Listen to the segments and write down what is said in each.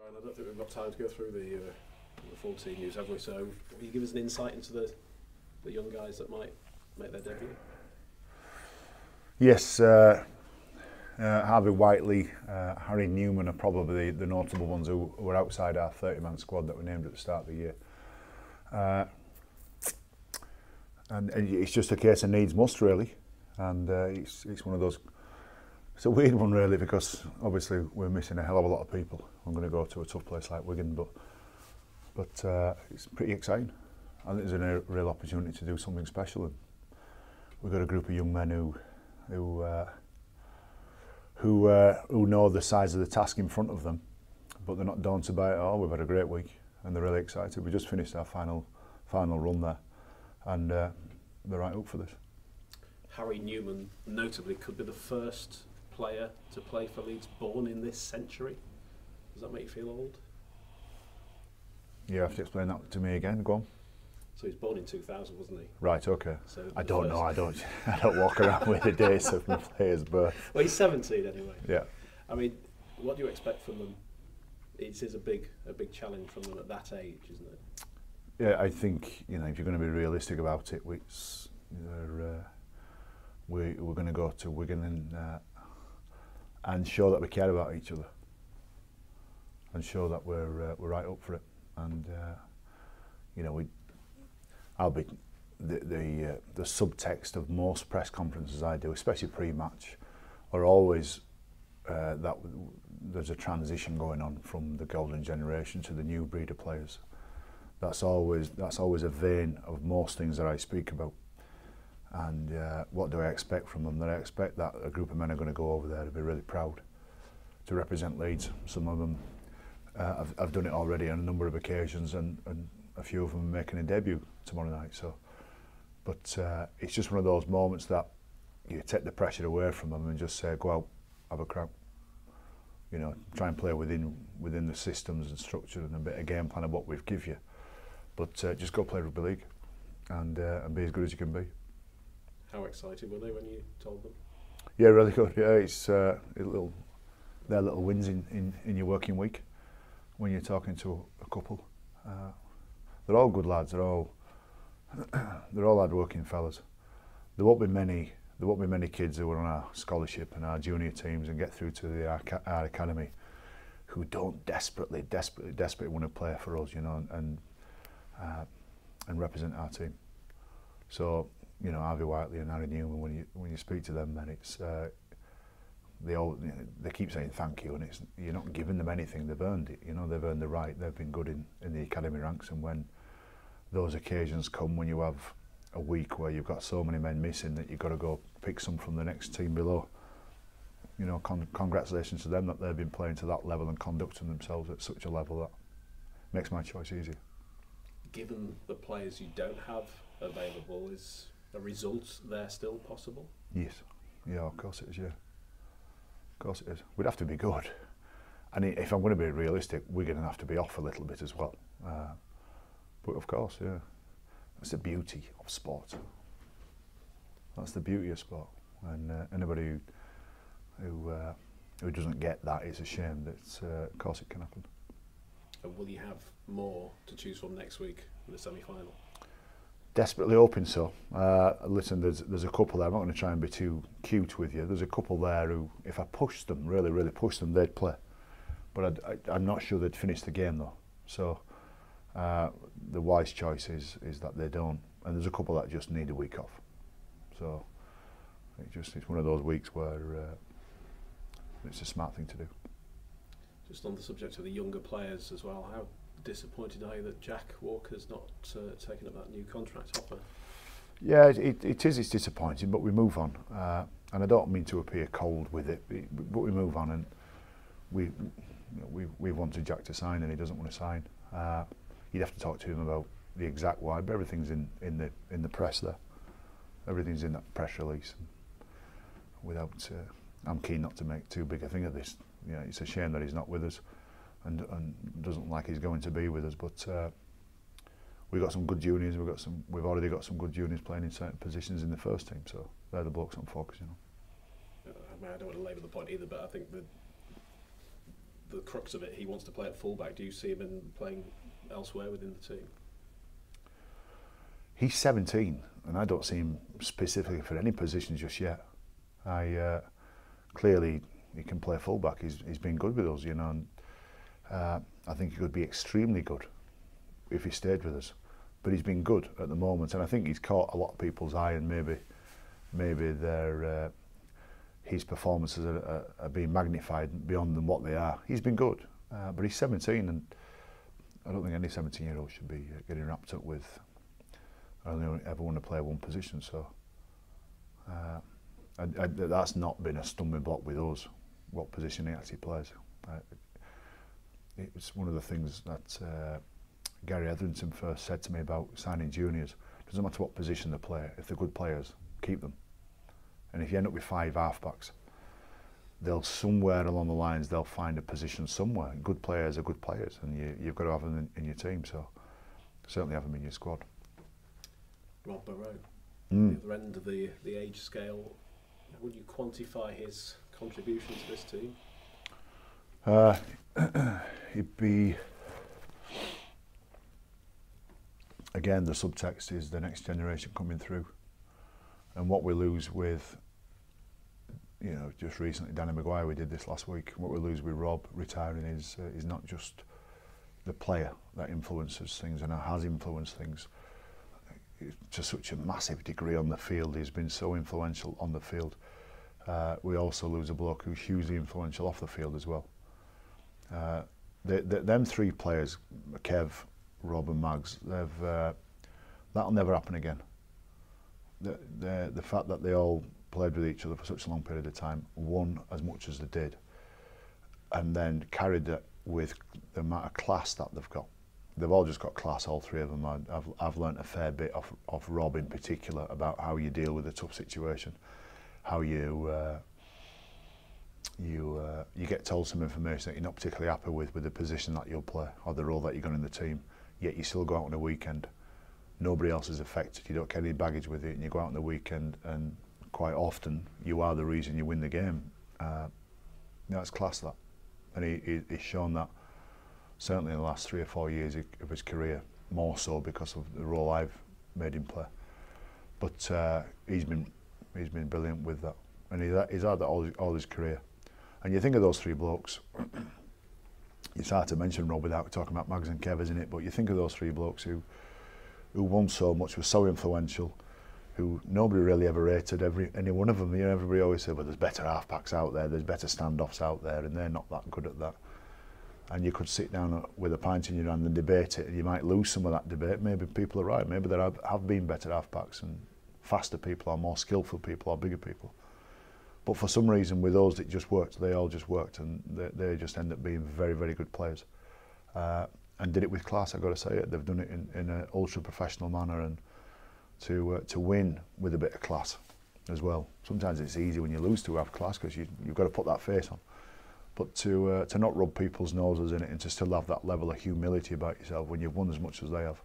And I don't think we've got time to go through the full team news, have we? So, will you give us an insight into the young guys that might make their debut? Yes, Harvey Whiteley, Harry Newman are probably the notable ones who were outside our 30-man squad that we named at the start of the year. And it's just a case of needs must, really. And it's one of those. It's a weird one, really, because obviously we're missing a hell of a lot of people. I'm going to go to a tough place like Wigan, but it's pretty exciting. I think there's a real opportunity to do something special. And we've got a group of young men who know the size of the task in front of them, but they're not daunted by it at all. We've had a great week, and they're really excited. We just finished our final run there, and they're right up for this. Harry Newman, notably, could be the first player to play for Leeds born in this century. Does that make you feel old? You have to explain that to me again. Go on. So he was born in 2000, wasn't he? Right. Okay. So I don't know. I don't walk around with the dates of my players' birth. Well, he's 17 anyway. Yeah. I mean, what do you expect from them? It is a big challenge from them at that age, isn't it? Yeah, I think if you're going to be realistic about it, we're going to go to Wigan and show that we care about each other, and show that we're right up for it. And I'll be the subtext of most press conferences I do, especially pre-match, are always that there's a transition going on from the golden generation to the new breed of players. That's always a vein of most things that I speak about. And what do I expect from them? That I expect that a group of men are going to go over there to be really proud to represent Leeds. Some of them have done it already on a number of occasions, and a few of them are making a debut tomorrow night. So, but it's just one of those moments that you take the pressure away from them and just say, go out, have a crack. Try and play within the systems and structure and a bit of game plan of what we've give you. But just go play rugby league and be as good as you can be. How excited were they when you told them? Yeah, really good. Yeah, it's they're little wins in your working week when you're talking to a couple. They're all good lads. They're all hard-working fellas. There won't be many kids who are on our scholarship and our junior teams and get through to our academy who don't desperately want to play for us, and represent our team. So, Harvey Whiteley and Harry Newman, when you speak to them, then it's they keep saying thank you, and you're not giving them anything. They've earned it. They've earned the right. They've been good in the academy ranks, and when those occasions come, when you have a week where you've got so many men missing that you've got to go pick some from the next team below, congratulations to them that they've been playing to that level and conducting themselves at such a level that makes my choice easier. Given the players you don't have available, is a result there still possible? Yes. Yeah, of course it is, yeah. Of course it is. We'd have to be good. And if I'm going to be realistic, we're going to have to be off a little bit as well. But of course, yeah. That's the beauty of sport. That's the beauty of sport. And anybody who doesn't get that, it's a shame. Of course it can happen. And will you have more to choose from next week in the semi-final? Desperately hoping so. Listen, there's a couple there. I'm not going to try and be too cute with you. There's a couple there who, if I pushed them, really pushed them, they'd play. But I'm not sure they'd finish the game though. So the wise choice is that they don't. And there's a couple that just need a week off. So it's one of those weeks where it's a smart thing to do. Just on the subject of the younger players as well, how disappointed are you that Jack Walker's not taken up that new contract offer? Yeah, it is. It's disappointing, but we move on. And I don't mean to appear cold with it, but we move on, and we wanted Jack to sign, and he doesn't want to sign. You'd have to talk to him about the exact why, but everything's in the press there. Everything's in that press release. Without, I'm keen not to make too big a thing of this. It's a shame that he's not with us, and doesn't look like he's going to be with us. But we've got some good juniors. We've already got some good juniors playing in certain positions in the first team. So they're the blokes I'm focusing on. I don't want to labour the point either, but I think that the crux of it, he wants to play at fullback. Do you see him playing elsewhere within the team? He's 17, and I don't see him specifically for any position just yet. Clearly he can play fullback. He's been good with us, you know, and I think he could be extremely good if he stayed with us. But he's been good at the moment, and I think he's caught a lot of people's eye, and maybe his performances are being magnified beyond than what they are. He's been good, but he's 17, and I don't think any 17-year-old should be getting wrapped up with I only ever want to play one position. So that's not been a stumbling block with us, what position he actually plays. It's one of the things that Gary Etherington first said to me about signing juniors. It doesn't matter what position they play, if they're good players, keep them. And if you end up with 5 halfbacks, they'll somewhere along the lines they'll find a position somewhere. Good players are good players, and you've got to have them in your team. So certainly have them in your squad. Rob Barrow, the other end of the age scale. Would you quantify his contribution to this team? He'd be, again, the subtext is the next generation coming through, and what we lose with, you know, just recently Danny Maguire, we did this last week. What we lose with Rob retiring is not just the player that influences things and has influenced things to such a massive degree on the field. He's been so influential on the field. We also lose a bloke who's hugely influential off the field as well. Them 3 players, Kev, Rob and Mags, that'll never happen again. The fact that they all played with each other for such a long period of time, won as much as they did, and then carried it with the amount of class that they've got. They've all just got class, all 3 of them. I've learnt a fair bit off Rob in particular about how you deal with a tough situation, how you get told some information that you're not particularly happy with the position that you'll play or the role that you're going in the team, yet you still go out on a weekend. Nobody else is affected, you don't carry any baggage with it, and you go out on the weekend, and quite often you are the reason you win the game. It's class, that. And he's shown that certainly in the last 3 or 4 years of his career, more so because of the role I've made him play. But he's been brilliant with that, and he's had that all his career. And you think of those 3 blokes, it's hard to mention Rob without talking about Mags and Kev, isn't it? But you think of those 3 blokes who won so much, were so influential, who nobody really ever rated, any one of them. You know, everybody always said, well, there's better halfbacks out there, there's better standoffs out there, and they're not that good at that. And you could sit down with a pint in your hand and debate it, and you might lose some of that debate. Maybe people are right, maybe there have been better halfbacks and faster people or more skillful people or bigger people. But for some reason with those that just worked, they all just worked, and they just end up being very, very good players. And did it with class, I've got to say it. They've done it in an ultra professional manner, and to win with a bit of class as well. Sometimes it's easy when you lose to have class because you've got to put that face on. But to not rub people's noses in it and to still have that level of humility about yourself when you've won as much as they have.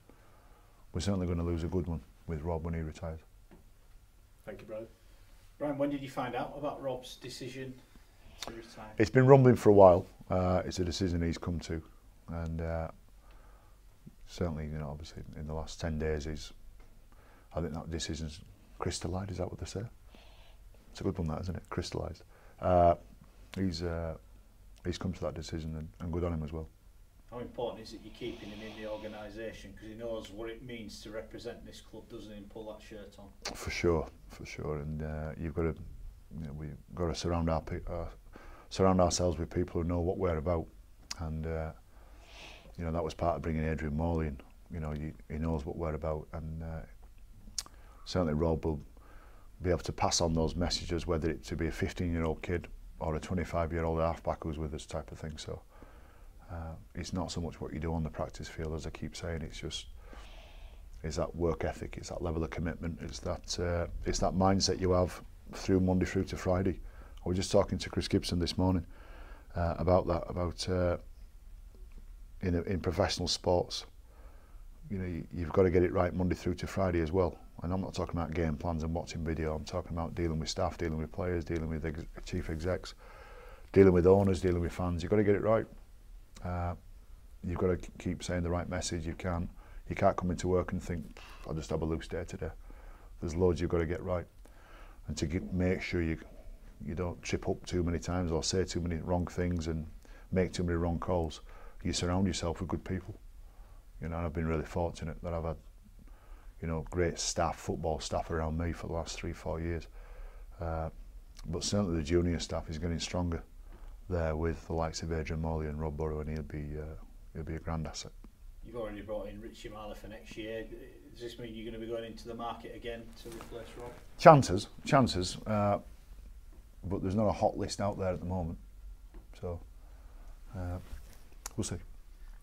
We're certainly going to lose a good one with Rob when he retires. Thank you, Brian. Brian, when did you find out about Rob's decision to retire? It's been rumbling for a while. It's a decision he's come to, and certainly, you know, obviously in the last 10 days, I think that decision's crystallised. Is that what they say? It's a good one, that, isn't it? Crystallised. He's come to that decision, and good on him as well. How important is it you're keeping him in the organisation, because he knows what it means to represent this club, doesn't he, and pull that shirt on? For sure. And you've got to, you know, we've got to surround ourselves with people who know what we're about, and you know, that was part of bringing Adrian Morley in. You know, he knows what we're about, and certainly Rob will be able to pass on those messages, whether it to be a 15-year-old kid or a 25-year-old halfback who's with us, type of thing. So it's not so much what you do on the practice field, as I keep saying. It's that work ethic, it's that level of commitment, it's that mindset you have through Monday through to Friday. I was just talking to Chris Gibson this morning about that, about in professional sports, you know, you've got to get it right Monday through to Friday as well. And I'm not talking about game plans and watching video. I'm talking about dealing with staff, dealing with players, dealing with chief execs, dealing with owners, dealing with fans. You've got to get it right. You've got to keep saying the right message. You can't come into work and think, I'll just have a loose day today. There's loads you've got to get right, and to make sure you don't trip up too many times or say too many wrong things and make too many wrong calls. You surround yourself with good people. You know, and I've been really fortunate that I've had, you know, great staff, football staff around me for the last 3-4 years. But certainly the junior staff is getting stronger there with the likes of Adrian Morley and Rob Burrow, and he'll be a grand asset. You've already brought in Richie Marler for next year. Does this mean you're going to be going into the market again to replace Rob? Chances, but there's not a hot list out there at the moment, so we'll see.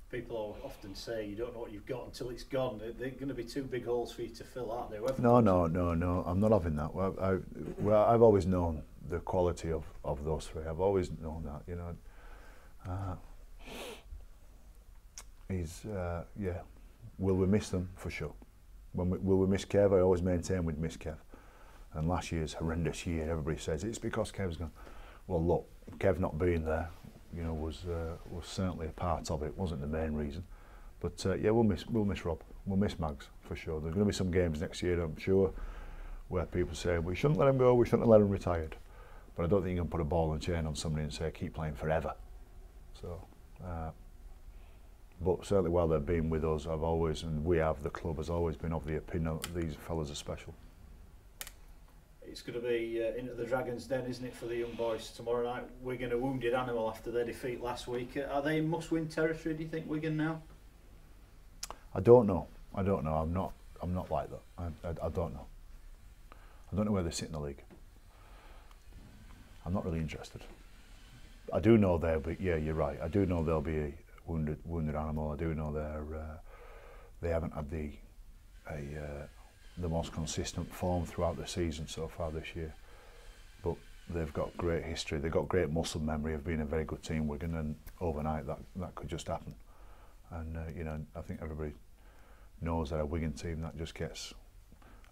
People often say you don't know what you've got until it's gone. They're going to be two big holes for you to fill, aren't they? No, I'm not having that. I've always known the quality of those three. I've always known that, you know. Will we miss them? For sure. Will we miss Kev? I always maintain we'd miss Kev. And last year's horrendous year, everybody says it's because Kev's gone. Well, look, Kev not being there, you know, was certainly a part of it. Wasn't the main reason, but yeah, we'll miss Rob. We'll miss Mags for sure. There's going to be some games next year, I'm sure, where people say we shouldn't let him go, we shouldn't have let him retired. But I don't think you can put a ball and chain on somebody and say keep playing forever. So, but certainly while they've been with us, I've always, and we have, the club has always been of the opinion that these fellas are special. It's going to be into the Dragons' Den, isn't it, for the young boys tomorrow night? Wigan, a wounded animal after their defeat last week. Are they in must-win territory, do you think, Wigan now? I don't know. I'm not like that. I don't know. I don't know where they sit in the league. I'm not really interested. I do know they'll be. Yeah, you're right. I do know they'll be a wounded animal. I do know they haven't had the most consistent form throughout the season so far this year, but they've got great history. They've got great muscle memory of being a very good team, Wigan, and overnight that could just happen. And you know, I think everybody knows that a Wigan team that just gets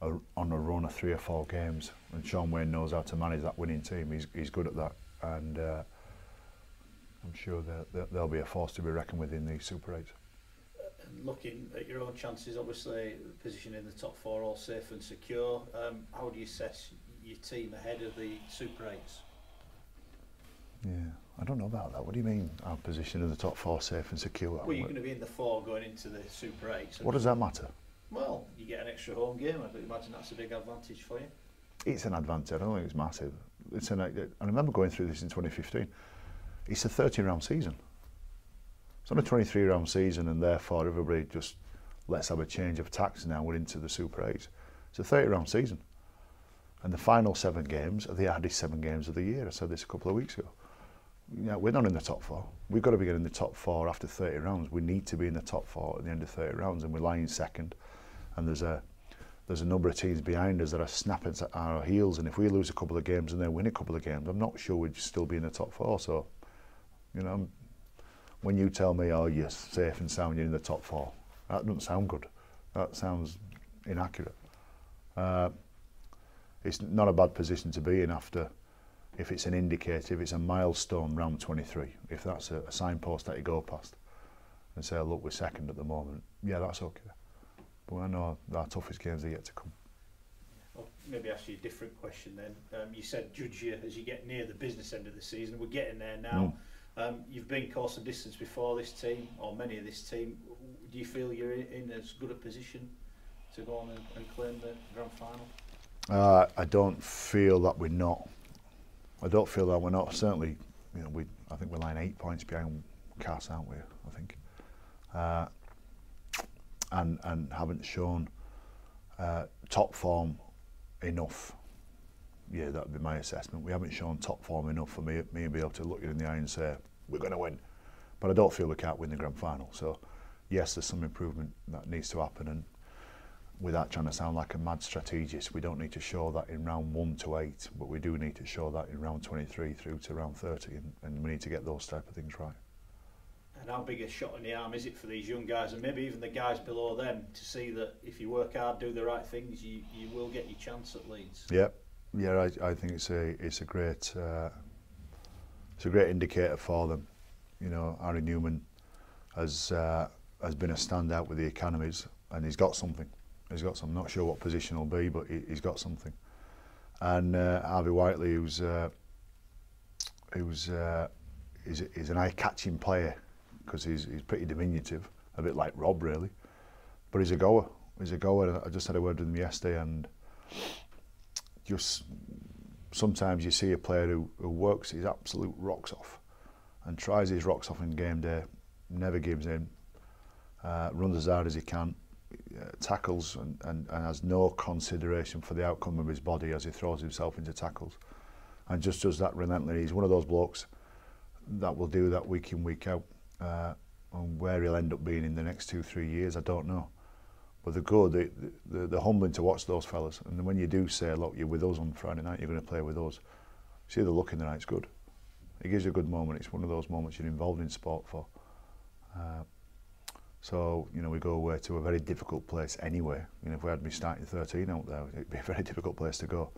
on a run of 3 or 4 games, and Sean Wayne knows how to manage that winning team. He's good at that, and I'm sure they'll be a force to be reckoned with in the Super 8. And looking at your own chances, obviously position in the top 4 all safe and secure. How do you assess your team ahead of the Super 8s? Yeah, I don't know about that. What do you mean, our position in the top 4 safe and secure? Well, you're going to be in the 4 going into the Super 8s. What does that matter? Well, you get an extra home game. I imagine that's a big advantage for you. It's an advantage. I don't think it's massive. I remember going through this in 2015. It's a 30-round season. It's not a 23-round season, and therefore everybody just let's have a change of tacks now. We're into the Super 8s. It's a 30-round season, and the final 7 games are the hardest 7 games of the year. I said this a couple of weeks ago. Yeah, we're not in the top 4. We've got to be getting the top 4 after 30 rounds. We need to be in the top 4 at the end of 30 rounds, and we're lying second. And there's a number of teams behind us that are snapping at our heels. And if we lose a couple of games and they win a couple of games, I'm not sure we'd still be in the top 4. So, you know, when you tell me, oh, you're safe and sound, you're in the top 4, that doesn't sound good. That sounds inaccurate. It's not a bad position to be in after. If it's an indicator, if it's a milestone round 23, if that's a signpost that you go past and say, look, we're second at the moment, yeah, that's okay. But I know our toughest games are yet to come. Well, maybe ask you a different question then. You said judge you as you get near the business end of the season. We're getting there now. You've been course and distance before this team, or many of this team. Do you feel you're in as good a position to go on and claim the grand final? I don't feel that we're not. I don't feel that we're not. Certainly, you know, I think we're lying 8 points behind Cass, aren't we? I think, and haven't shown top form enough. Yeah, that would be my assessment. We haven't shown top form enough for me to be able to look you in the eye and say we're going to win. But I don't feel we can't win the grand final. So, yes, there's some improvement that needs to happen, and without trying to sound like a mad strategist, we don't need to show that in round 1 to 8, but we do need to show that in round 23 through to round 30, and we need to get those type of things right. And how big a shot in the arm is it for these young guys, and maybe even the guys below them, to see that if you work hard, do the right things, you will get your chance at Leeds? Yeah, I think it's a great indicator for them. You know, Harry Newman has been a standout with the academies, and he's got something. He's got some. Not sure what position he'll be, but he's got something. And Harvey Whiteley, who's an eye-catching player because he's pretty diminutive, a bit like Rob really, but he's a goer. He's a goer. I just had a word with him yesterday, and just sometimes you see a player who works his absolute rocks off and tries his rocks off in game day, never gives in, runs as hard as he can, tackles and has no consideration for the outcome of his body as he throws himself into tackles, and just does that relentlessly. He's one of those blokes that will do that week in, week out, and where he'll end up being in the next 2-3 years, I don't know. But they're good, they're humbling to watch those fellas, and when you do say, look, you're with us on Friday night, you're going to play with us, see the look in the eye, it's good. It gives you a good moment. It's one of those moments you're involved in sport for. So, you know, we go away to a very difficult place anyway. You know, if we had me starting 13 out there, it'd be a very difficult place to go.